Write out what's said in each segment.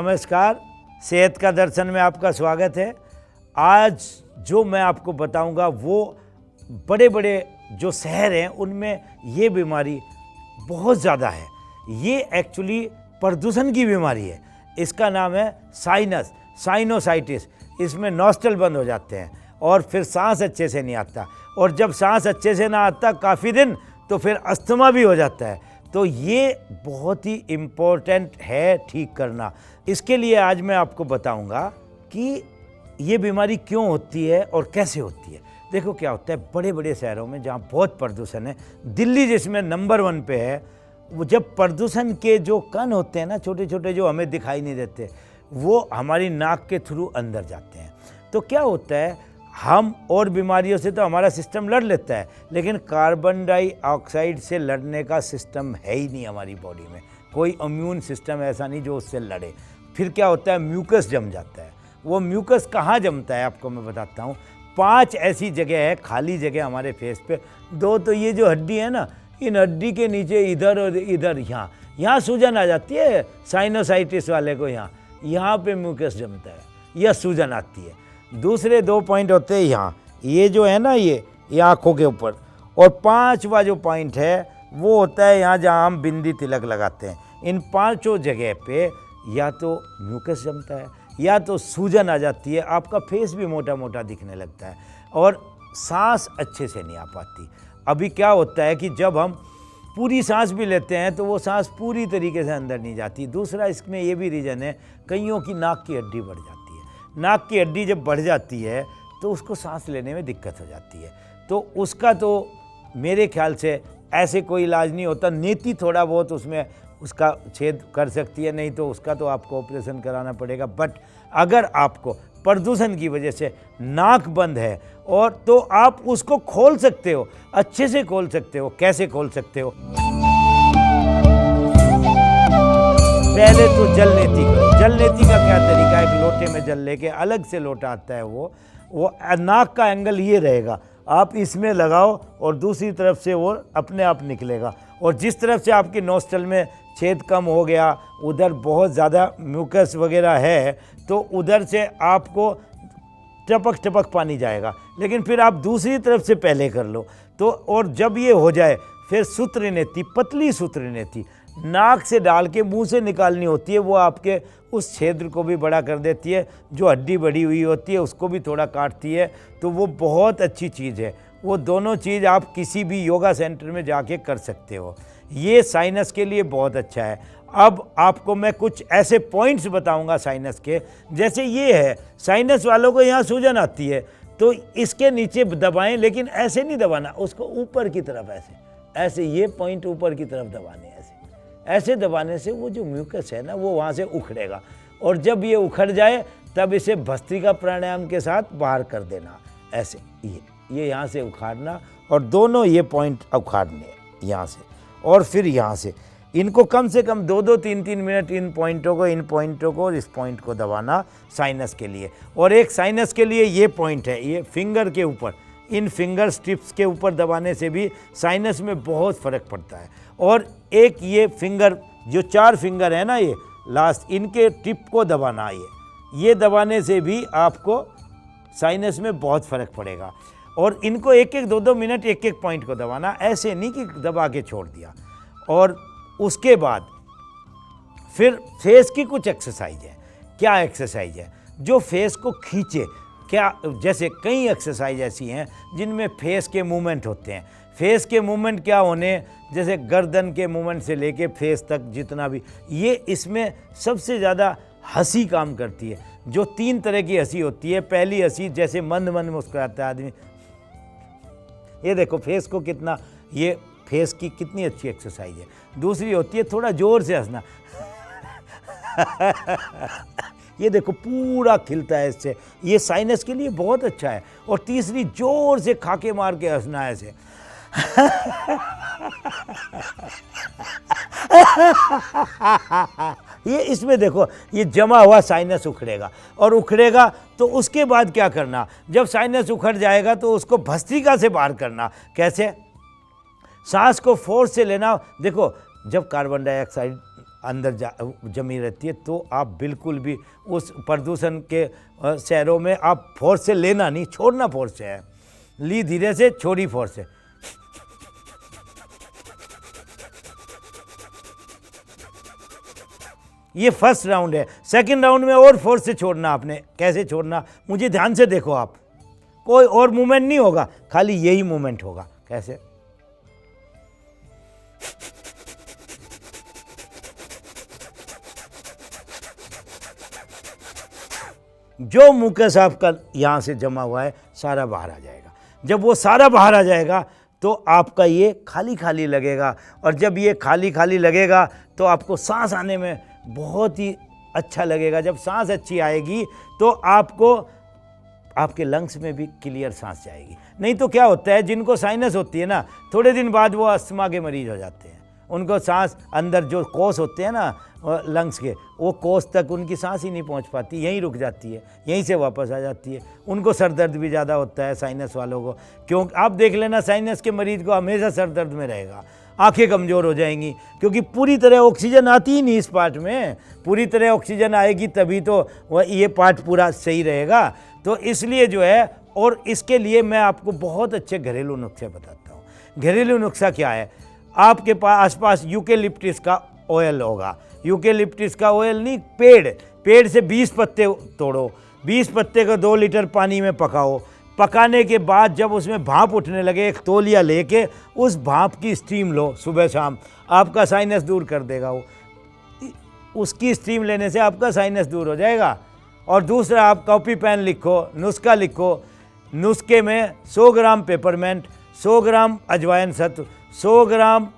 नमस्कार, सेहत का दर्शन में आपका स्वागत है। आज जो मैं आपको बताऊंगा वो बड़े बड़े जो शहर हैं उनमें ये बीमारी बहुत ज़्यादा है। ये एक्चुअली प्रदूषण की बीमारी है। इसका नाम है साइनोसाइटिस। इसमें नॉस्ट्रल बंद हो जाते हैं और फिर सांस अच्छे से नहीं आता, और जब सांस अच्छे से ना आता काफ़ी दिन तो फिर अस्थमा भी हो जाता है। तो ये बहुत ही इम्पोर्टेंट है ठीक करना। इसके लिए आज मैं आपको बताऊंगा कि ये बीमारी क्यों होती है और कैसे होती है। देखो क्या होता है, बड़े बड़े शहरों में जहाँ बहुत प्रदूषण है, दिल्ली जिसमें नंबर 1 पे है, वो जब प्रदूषण के जो कण होते हैं ना, छोटे छोटे, जो हमें दिखाई नहीं देते, वो हमारी नाक के थ्रू अंदर जाते हैं। तो क्या होता है, हम और बीमारियों से तो हमारा सिस्टम लड़ लेता है, लेकिन कार्बन डाइऑक्साइड से लड़ने का सिस्टम है ही नहीं हमारी बॉडी में। कोई इम्यून सिस्टम ऐसा नहीं जो उससे लड़े। फिर क्या होता है, म्यूकस जम जाता है। वो म्यूकस कहाँ जमता है आपको मैं बताता हूँ। 5 ऐसी जगह है, खाली जगह हमारे फेस पे। 2 तो ये जो हड्डी है ना, इन हड्डी के नीचे इधर और इधर यहाँ सूजन आ जाती है। साइनोसाइटिस वाले को यहाँ पे म्यूकस जमता है या सूजन आती है। दूसरे 2 पॉइंट होते हैं यहाँ, ये जो है ना, ये आँखों के ऊपर। और 5वां जो पॉइंट है वो होता है यहाँ जहाँ हम बिंदी तिलक लगाते हैं। इन 5 जगह पे या तो म्यूकस जमता है या तो सूजन आ जाती है। आपका फेस भी मोटा मोटा दिखने लगता है और सांस अच्छे से नहीं आ पाती। अभी क्या होता है कि जब हम पूरी सांस भी लेते हैं तो वो सांस पूरी तरीके से अंदर नहीं जाती। दूसरा इसमें ये भी रीज़न है, कईयों की नाक की हड्डी बढ़ जाती है। नाक की हड्डी जब बढ़ जाती है तो उसको सांस लेने में दिक्कत हो जाती है। तो उसका तो मेरे ख्याल से ऐसे कोई इलाज नहीं होता। नीति थोड़ा बहुत उसमें उसका छेद कर सकती है, नहीं तो उसका तो आपको ऑपरेशन कराना पड़ेगा। बट अगर आपको प्रदूषण की वजह से नाक बंद है और तो आप उसको खोल सकते हो, अच्छे से खोल सकते हो। कैसे खोल सकते हो? पहले तो जल नेति करो। जल नेति का क्या तरीका है, एक लोटे में जल लेके, अलग से लोटा आता है, वो नाक का एंगल ये रहेगा, आप इसमें लगाओ और दूसरी तरफ से वो अपने आप निकलेगा। और जिस तरफ से आपकी नोस्ट्रल में छेद कम हो गया, उधर बहुत ज़्यादा म्यूकस वगैरह है, तो उधर से आपको टपक टपक पानी जाएगा। लेकिन फिर आप दूसरी तरफ से पहले कर लो तो, और जब ये हो जाए फिर सूत्र नेति, पतली सूत्र नेति नाक से डाल के मुंह से निकालनी होती है। वो आपके उस क्षेत्र को भी बड़ा कर देती है, जो हड्डी बढ़ी हुई होती है उसको भी थोड़ा काटती है। तो वो बहुत अच्छी चीज़ है। वो दोनों चीज़ आप किसी भी योगा सेंटर में जाके कर सकते हो। ये साइनस के लिए बहुत अच्छा है। अब आपको मैं कुछ ऐसे पॉइंट्स बताऊंगा साइनस के। जैसे ये है, साइनस वालों को यहाँ सूजन आती है तो इसके नीचे दबाएं, लेकिन ऐसे नहीं दबाना, उसको ऊपर की तरफ ऐसे ये पॉइंट ऊपर की तरफ दबाने। ऐसे दबाने से वो जो म्यूकस है ना, वो वहाँ से उखड़ेगा। और जब ये उखड़ जाए तब इसे भस्त्रिका प्राणायाम के साथ बाहर कर देना। ऐसे ये यहाँ से उखाड़ना और दोनों ये पॉइंट उखाड़ने यहाँ से, और फिर यहाँ से इनको कम से कम 2-2, 3-3 मिनट इन पॉइंटों को और इस पॉइंट को दबाना साइनस के लिए। और एक साइनस के लिए ये पॉइंट है, ये फिंगर के ऊपर, इन फिंगर स्टिप्स के ऊपर दबाने से भी साइनस में बहुत फ़र्क पड़ता है। और एक ये फिंगर, जो 4 फिंगर है ना, ये लास्ट, इनके टिप को दबाना, ये दबाने से भी आपको साइनस में बहुत फ़र्क पड़ेगा। और इनको 1-1, 2-2 मिनट 1-1 पॉइंट को दबाना, ऐसे नहीं कि दबा के छोड़ दिया। और उसके बाद फिर फेस की कुछ एक्सरसाइज है। क्या एक्सरसाइज है? जो फेस को खींचे। क्या, जैसे कई एक्सरसाइज ऐसी हैं जिनमें फेस के मूवमेंट होते हैं। फेस के मूवमेंट क्या होने, जैसे गर्दन के मूवमेंट से लेके फेस तक जितना भी, ये इसमें सबसे ज़्यादा हंसी काम करती है। जो 3 तरह की हंसी होती है। पहली हंसी, जैसे मंद मंद मुस्कुराता है आदमी, ये देखो फेस को कितना, ये फेस की कितनी अच्छी एक्सरसाइज है। दूसरी होती है थोड़ा ज़ोर से हंसना ये देखो पूरा खिलता है इससे, ये साइनस के लिए बहुत अच्छा है। और तीसरी, जोर से खाके मार के हंसना ऐसे ये इसमें देखो, ये जमा हुआ साइनस उखड़ेगा। और उखड़ेगा तो उसके बाद क्या करना, जब साइनस उखड़ जाएगा तो उसको भस्त्रिका से बाहर करना। कैसे? सांस को फोर्स से लेना। देखो, जब कार्बन डाइऑक्साइड अंदर जमी रहती है, तो आप बिल्कुल भी उस प्रदूषण के शहरों में आप फोर्स से लेना नहीं, छोड़ना फोर्स से है, ली धीरे से, छोड़ी फोर्स से। ये फर्स्ट राउंड है। सेकंड राउंड में और फोर्स से छोड़ना आपने। कैसे छोड़ना, मुझे ध्यान से देखो आप, कोई और मूवमेंट नहीं होगा, खाली यही मूवमेंट होगा। कैसे, जो मुकस आपका यहां से जमा हुआ है सारा बाहर आ जाएगा। जब वो सारा बाहर आ जाएगा तो आपका ये खाली खाली लगेगा, और जब ये खाली खाली लगेगा तो आपको सांस आने में बहुत ही अच्छा लगेगा। जब सांस अच्छी आएगी तो आपको आपके लंग्स में भी क्लियर सांस जाएगी। नहीं तो क्या होता है, जिनको साइनस होती है ना, थोड़े दिन बाद वो अस्थमा के मरीज हो जाते हैं। उनको सांस अंदर जो कोस होते हैं ना लंग्स के, वो कोस तक उनकी सांस ही नहीं पहुंच पाती, यहीं रुक जाती है, यहीं से वापस आ जाती है। उनको सर दर्द भी ज़्यादा होता है साइनस वालों को। क्यों, आप देख लेना, साइनस के मरीज को हमेशा सर दर्द में रहेगा, आंखें कमज़ोर हो जाएंगी, क्योंकि पूरी तरह ऑक्सीजन आती ही नहीं इस पार्ट में। पूरी तरह ऑक्सीजन आएगी तभी तो वह ये पार्ट पूरा सही रहेगा। तो इसलिए जो है, और इसके लिए मैं आपको बहुत अच्छे घरेलू नुस्खे बताता हूँ। घरेलू नुस्खा क्या है, आपके पास आसपास यूकेलिप्टस का ऑयल होगा। यूकेलिप्टस का ऑयल नहीं, पेड़ से 20 पत्ते तोड़ो, 20 पत्ते को 2 लीटर पानी में पकाओ। पकाने के बाद जब उसमें भाप उठने लगे, एक तौलिया लेके उस भाप की स्टीम लो सुबह शाम, आपका साइनस दूर कर देगा वो। उसकी स्टीम लेने से आपका साइनस दूर हो जाएगा। और दूसरा, आप कॉपी पेन लिखो, नुस्खा लिखो। नुस्खे में 100 ग्राम पेपरमेंट, 100 ग्राम अजवाइन सत्व, 100 ग्राम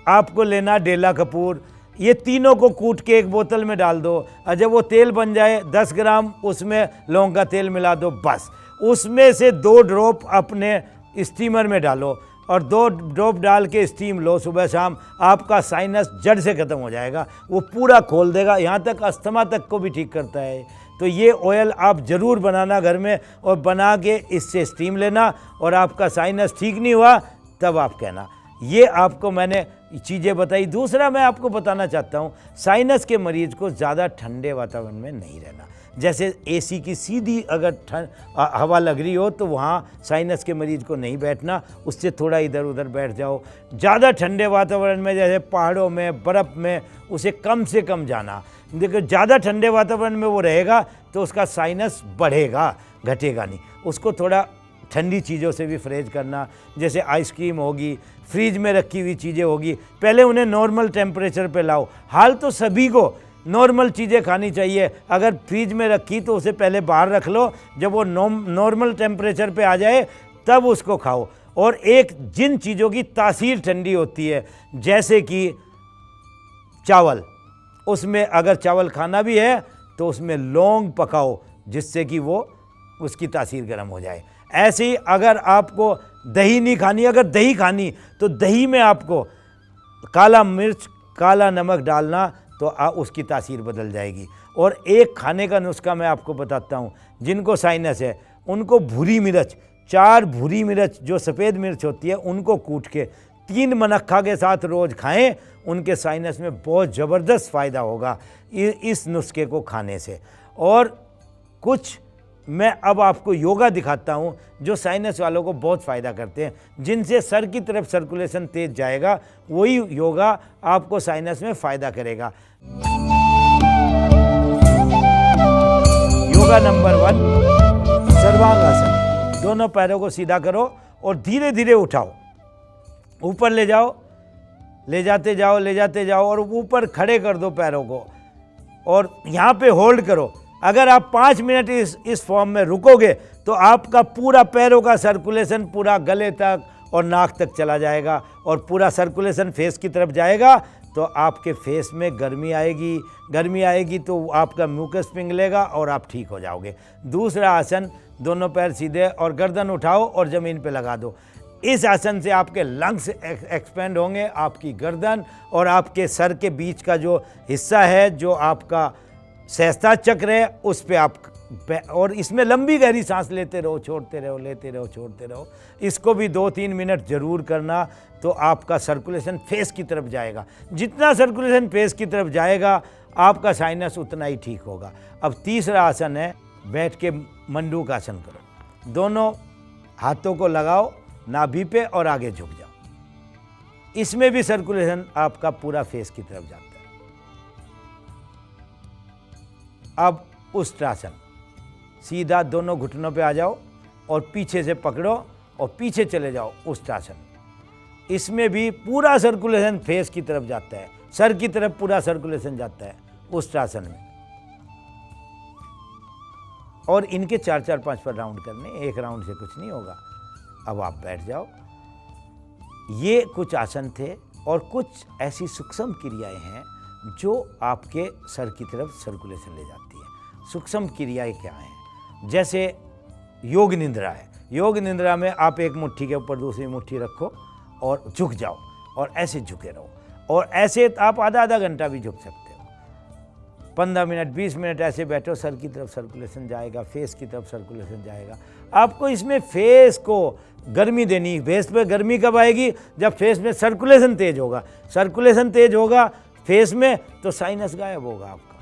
आपको लेना डेला कपूर। ये तीनों को कूट के एक बोतल में डाल दो, और जब वो तेल बन जाए 10 ग्राम उसमें लौंग का तेल मिला दो, बस उसमें से 2 ड्रॉप अपने स्टीमर में डालो, और 2 ड्रॉप डाल के स्टीम लो सुबह शाम। आपका साइनस जड़ से ख़त्म हो जाएगा, वो पूरा खोल देगा, यहाँ तक अस्थमा तक को भी ठीक करता है। तो ये ऑयल आप ज़रूर बनाना घर में, और बना के इससे स्टीम लेना, और आपका साइनस ठीक नहीं हुआ तब आप कहना। ये आपको मैंने चीज़ें बताई। दूसरा मैं आपको बताना चाहता हूँ, साइनस के मरीज को ज़्यादा ठंडे वातावरण में नहीं रहना। जैसे एसी की सीधी अगर हवा लग रही हो तो वहाँ साइनस के मरीज को नहीं बैठना, उससे थोड़ा इधर उधर बैठ जाओ। ज़्यादा ठंडे वातावरण में, जैसे पहाड़ों में, बर्फ़ में, उसे कम से कम जाना। देखो, ज़्यादा ठंडे वातावरण में वो रहेगा तो उसका साइनस बढ़ेगा, घटेगा नहीं। उसको थोड़ा ठंडी चीज़ों से भी परहेज करना, जैसे आइसक्रीम होगी, फ्रीज में रखी हुई चीज़ें होगी, पहले उन्हें नॉर्मल टेम्परेचर पे लाओ। हाल तो सभी को नॉर्मल चीज़ें खानी चाहिए। अगर फ्रीज में रखी तो उसे पहले बाहर रख लो, जब वो नॉर्मल टेम्परेचर पे आ जाए तब उसको खाओ। और एक जिन चीज़ों की तासीर ठंडी होती है, जैसे कि चावल, उसमें अगर चावल खाना भी है तो उसमें लौंग पकाओ, जिससे कि वो उसकी तासीर गर्म हो जाए। ऐसे ही अगर आपको दही नहीं खानी, अगर दही खानी तो दही में आपको काला मिर्च, काला नमक डालना, तो उसकी तासीर बदल जाएगी। और एक खाने का नुस्खा मैं आपको बताता हूँ, जिनको साइनस है उनको भूरी मिर्च, 4 भूरी मिर्च जो सफ़ेद मिर्च होती है, उनको कूट के 3 मनक्खा के साथ रोज़ खाएं, उनके साइनस में बहुत ज़बरदस्त फ़ायदा होगा इस नुस्खे को खाने से। और कुछ मैं अब आपको योगा दिखाता हूँ जो साइनस वालों को बहुत फ़ायदा करते हैं, जिनसे सर की तरफ सर्कुलेशन तेज जाएगा। वही योगा आपको साइनस में फ़ायदा करेगा। योगा नंबर 1, सर्वांगासन। दोनों पैरों को सीधा करो और धीरे धीरे उठाओ, ऊपर ले जाओ, ले जाते जाओ, ले जाते जाओ, और ऊपर खड़े कर दो पैरों को, और यहाँ पे होल्ड करो। अगर आप 5 मिनट इस फॉर्म में रुकोगे तो आपका पूरा पैरों का सर्कुलेशन पूरा गले तक और नाक तक चला जाएगा, और पूरा सर्कुलेशन फेस की तरफ जाएगा, तो आपके फेस में गर्मी आएगी। गर्मी आएगी तो आपका म्यूकस पिघलेगा और आप ठीक हो जाओगे। दूसरा आसन, दोनों पैर सीधे और गर्दन उठाओ और ज़मीन पे लगा दो। इस आसन से आपके लंग्स एक्सपेंड होंगे, आपकी गर्दन और आपके सर के बीच का जो हिस्सा है, जो आपका सहस्ता चक्र है, उस पे आप और इसमें लंबी गहरी सांस लेते रहो, छोड़ते रहो, लेते रहो, छोड़ते रहो। इसको भी 2-3 मिनट जरूर करना, तो आपका सर्कुलेशन फेस की तरफ जाएगा। जितना सर्कुलेशन फेस की तरफ जाएगा आपका साइनस उतना ही ठीक होगा। अब तीसरा आसन है, बैठ के मंडूक आसन करो। दोनों हाथों को लगाओ नाभि पे और आगे झुक जाओ। इसमें भी सर्कुलेशन आपका पूरा फेस की तरफ जाता है। अब उष्ट्रासन, सीधा दोनों घुटनों पे आ जाओ और पीछे से पकड़ो और पीछे चले जाओ उष्ट्रासन। इसमें भी पूरा सर्कुलेशन फेस की तरफ जाता है, सर की तरफ पूरा सर्कुलेशन जाता है उष्ट्रासन में। और इनके 4-4, 5 राउंड करने, एक राउंड से कुछ नहीं होगा। अब आप बैठ जाओ। ये कुछ आसन थे और कुछ ऐसी सूक्ष्म क्रियाएं हैं जो आपके सर की तरफ सर्कुलेशन ले जाती है। सूक्ष्म क्रियाएं क्या हैं? जैसे योग निद्रा है। योग निद्रा में आप एक मुट्ठी के ऊपर दूसरी मुट्ठी रखो और झुक जाओ और ऐसे झुके रहो। और ऐसे आप आधा घंटा भी झुक सकते हो। 15 मिनट 20 मिनट ऐसे बैठो, सर की तरफ सर्कुलेशन जाएगा, फेस की तरफ सर्कुलेशन जाएगा। आपको इसमें फेस को गर्मी देनी। फेस पे गर्मी कब आएगी? जब फेस में सर्कुलेशन तेज होगा। सर्कुलेशन तेज होगा फेस में तो साइनस गायब होगा आपका।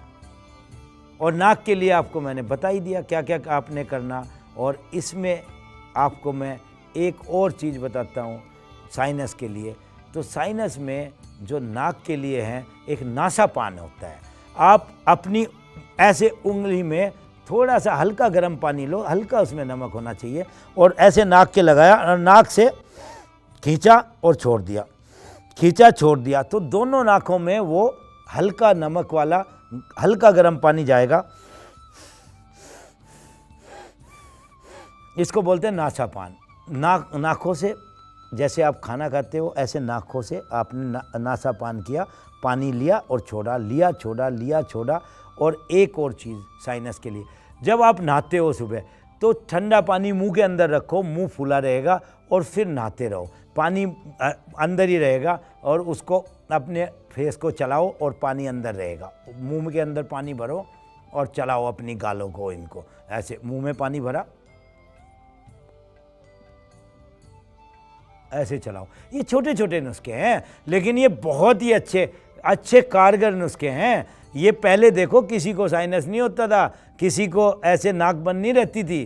और नाक के लिए आपको मैंने बता ही दिया क्या क्या आपने करना। और इसमें आपको मैं एक और चीज़ बताता हूँ साइनस के लिए। तो साइनस में जो नाक के लिए है, एक नासापान होता है। आप अपनी ऐसे उंगली में थोड़ा सा हल्का गर्म पानी लो, हल्का उसमें नमक होना चाहिए, और ऐसे नाक के लगाया और नाक से खींचा और छोड़ दिया, खींचा छोड़ दिया, तो दोनों नाकों में वो हल्का नमक वाला हल्का गर्म पानी जाएगा। इसको बोलते हैं नासापान। नाकों से जैसे आप खाना खाते हो ऐसे नाकों से आपने नासापान किया, पानी लिया और छोड़ा, लिया छोड़ा, लिया छोड़ा। और एक और चीज़ साइनस के लिए, जब आप नहाते हो सुबह तो ठंडा पानी मुंह के अंदर रखो, मुंह फूला रहेगा, और फिर नहाते रहो। पानी अंदर ही रहेगा और उसको अपने फेस को चलाओ और पानी अंदर रहेगा। मुंह के अंदर पानी भरो और चलाओ अपनी गालों को, इनको ऐसे मुंह में पानी भरा, ऐसे चलाओ। ये छोटे छोटे नुस्खे हैं, लेकिन ये बहुत ही अच्छे कारगर नुस्खे हैं। ये पहले देखो किसी को साइनस नहीं होता था, किसी को ऐसे नाक बंद नहीं रहती थी,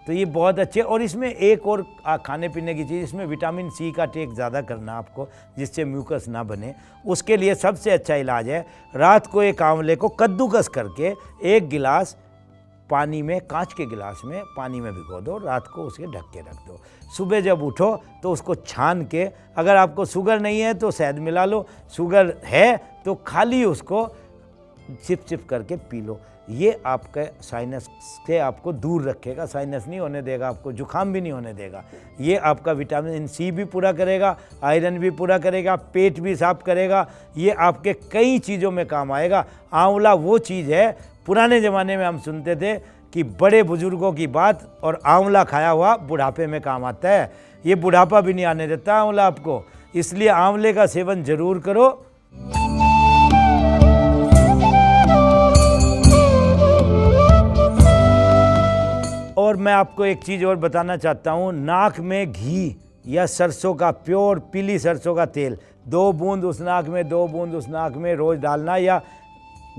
तो ये बहुत अच्छे। और इसमें एक और खाने पीने की चीज़, इसमें विटामिन सी का टेक ज़्यादा करना आपको, जिससे म्यूकस ना बने। उसके लिए सबसे अच्छा इलाज है, रात को एक आंवले को कद्दूकस करके 1 गिलास पानी में, कांच के गिलास में पानी में भिगो दो, रात को उसे ढक के रख दो। सुबह जब उठो तो उसको छान के, अगर आपको शुगर नहीं है तो शहद मिला लो, शुगर है तो खाली उसको चिप चिप करके पी लो। ये आपके साइनस से आपको दूर रखेगा, साइनस नहीं होने देगा, आपको जुकाम भी नहीं होने देगा। ये आपका विटामिन सी भी पूरा करेगा, आयरन भी पूरा करेगा, पेट भी साफ करेगा। ये आपके कई चीज़ों में काम आएगा। आंवला वो चीज़ है, पुराने ज़माने में हम सुनते थे कि बड़े बुजुर्गों की बात, और आंवला खाया हुआ बुढ़ापे में काम आता है। ये बुढ़ापा भी नहीं आने देता आंवला आपको, इसलिए आंवले का सेवन जरूर करो। और मैं आपको एक चीज़ और बताना चाहता हूँ, नाक में घी या सरसों का प्योर पीली सरसों का तेल 2 बूंद उस नाक में, 2 बूंद उस नाक में रोज़ डालना, या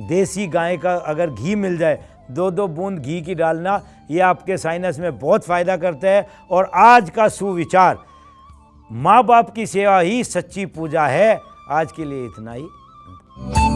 देसी गाय का अगर घी मिल जाए 2-2 बूंद घी की डालना। ये आपके साइनस में बहुत फ़ायदा करता है। और आज का सुविचार, माँ बाप की सेवा ही सच्ची पूजा है। आज के लिए इतना ही।